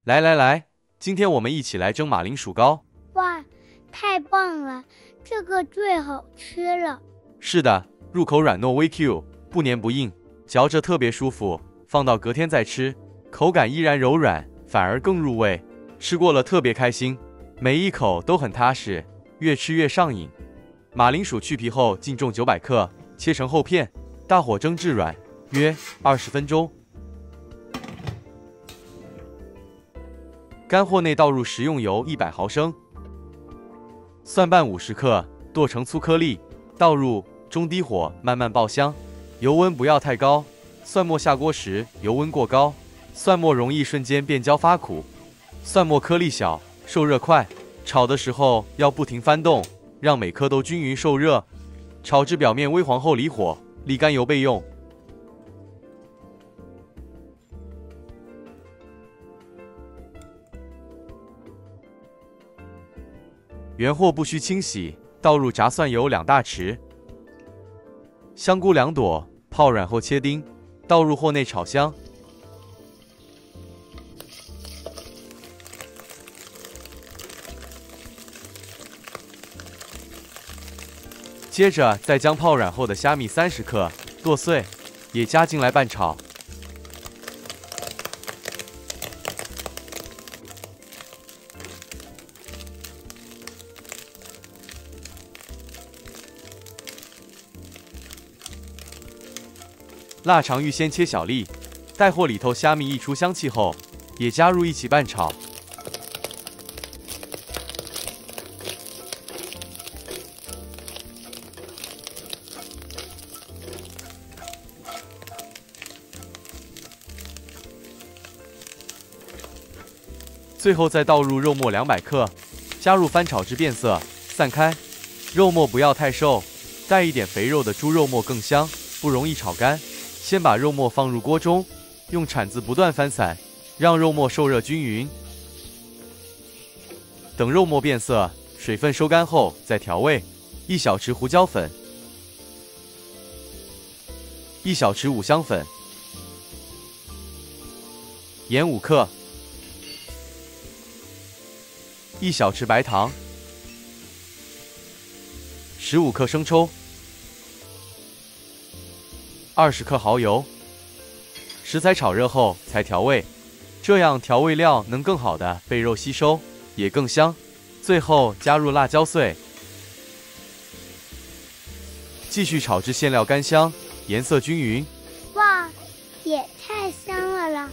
来来来，今天我们一起来蒸马铃薯糕。哇，太棒了，这个最好吃了。是的，入口软糯微 Q， 不黏不硬，嚼着特别舒服，放到隔天再吃，口感依然柔软，反而更入味。吃过了特别开心，每一口都很踏实，越吃越上瘾。马铃薯去皮后净重900克，切成厚片，大火蒸至软，约20分钟。干货内倒入食用油100毫升，蒜瓣50克，剁成粗颗粒，倒入，中低火慢慢爆香，油温不要太高。蒜末下锅时油温过高，蒜末容易瞬间变焦发苦。蒜末颗粒小，受热快，炒的时候要不停翻动，让每颗都均匀受热。炒至表面微黄后离火，沥干油备用。原货不需清洗，倒入炸蒜油2大匙，香菇2朵，泡软后切丁，倒入货内炒香。接着再将泡软后的虾米30克剁碎，也加进来拌炒。腊肠预先切小粒，待货里头虾米溢出香气后，也加入一起拌炒。最后再倒入肉末200克，加入翻炒至变色，散开。肉末不要太瘦，带一点肥肉的猪肉末更香，不容易炒干。先把肉末放入锅中，用铲子不断翻散，让肉末受热均匀。等肉末变色，水分收干后再调味：1小匙胡椒粉，1小匙五香粉，盐5克，1小匙白糖，15克生抽，20克蚝油。食材炒热后才调味，这样调味料能更好的被肉吸收，也更香。最后加入辣椒碎，继续炒至馅料干香，颜色均匀。哇，也太香了啦！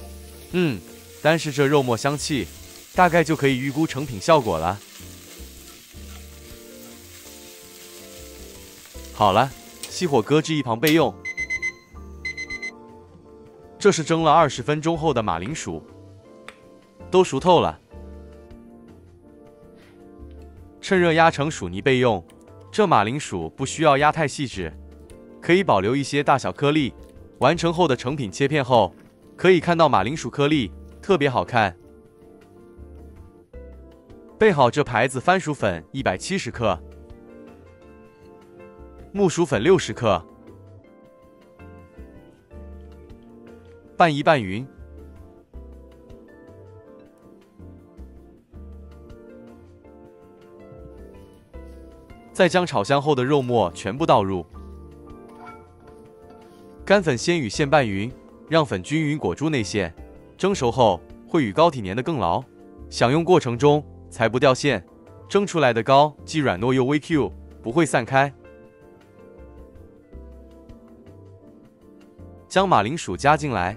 单是这肉末香气，大概就可以预估成品效果了。好了，熄火搁置一旁备用。这是蒸了20分钟后的马铃薯，都熟透了，趁热压成薯泥备用。这马铃薯不需要压太细致，可以保留一些大小颗粒。完成后的成品切片后，可以看到马铃薯颗粒特别好看。备好这盘子番薯粉170克，木薯粉60克，拌一拌匀。再将炒香后的肉末全部倒入，干粉先与馅拌匀，让粉均匀裹住内馅。蒸熟后会与糕体粘得更牢，享用过程中才不掉馅。蒸出来的糕既软糯又微 Q， 不会散开。将马铃薯加进来，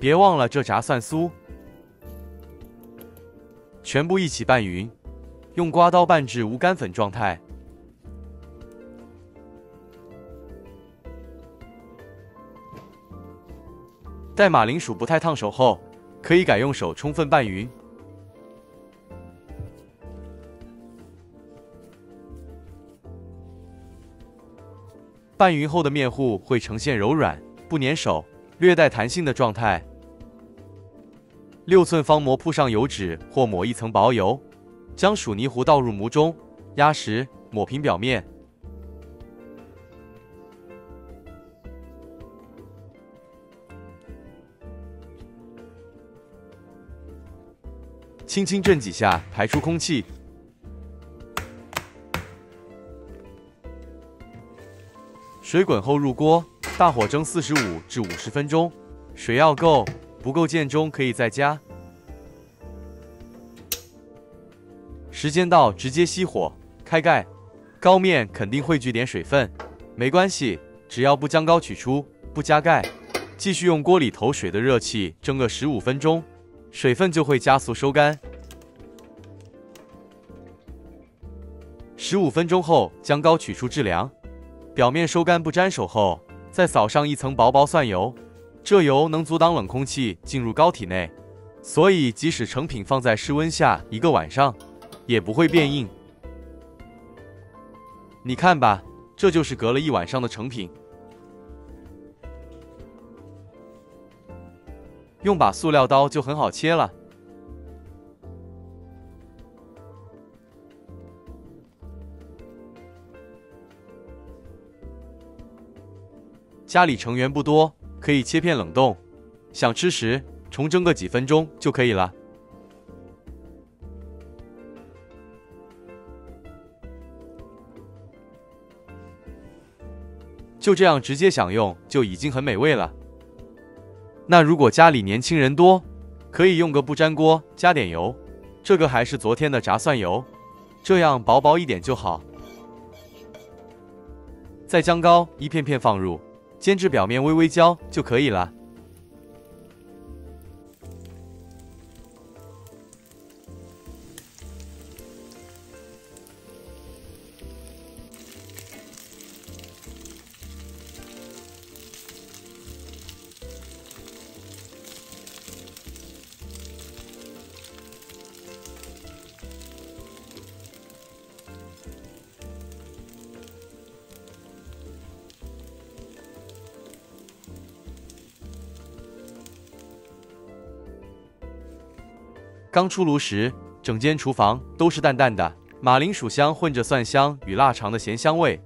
别忘了这炸蒜酥，全部一起拌匀，用刮刀拌至无干粉状态。待马铃薯不太烫手后，可以改用手充分拌匀。拌匀后的面糊会呈现柔软、不粘手、略带弹性的状态。6寸方模铺上油纸或抹一层薄油，将薯泥糊倒入模中，压实，抹平表面。轻轻震几下，排出空气。水滚后入锅，大火蒸45至50分钟，水要够，不够见中可以再加。时间到，直接熄火，开盖。糕面肯定汇聚点水分，没关系，只要不将糕取出，不加盖，继续用锅里投水的热气蒸个15分钟，水分就会加速收干。15分钟后，将糕取出制凉。表面收干不沾手后，再扫上一层薄薄蒜油，这油能阻挡冷空气进入糕体内，所以即使成品放在室温下1个晚上，也不会变硬。你看吧，这就是隔了1晚上的成品。用把塑料刀就很好切了。家里成员不多，可以切片冷冻，想吃时重蒸个几分钟就可以了。就这样直接享用就已经很美味了。那如果家里年轻人多，可以用个不粘锅，加点油，这个还是昨天的炸蒜油，这样薄薄一点就好。再将糕一片片放入，煎至表面微微焦就可以了。刚出炉时，整间厨房都是淡淡的马铃薯香混着蒜香与腊肠的咸香味。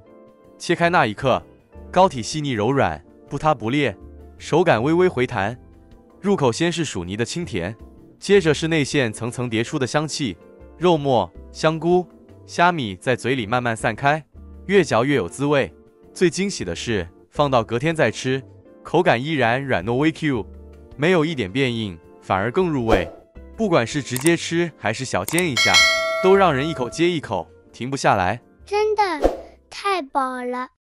切开那一刻，糕体细腻柔软，不塌不裂，手感微微回弹。入口先是薯泥的清甜，接着是内馅层层叠出的香气，肉末、香菇、虾米在嘴里慢慢散开，越嚼越有滋味。最惊喜的是，放到隔天再吃，口感依然软糯微 Q， 没有一点变硬，反而更入味。不管是直接吃还是小煎一下，都让人一口接一口，停不下来。真的太饱了。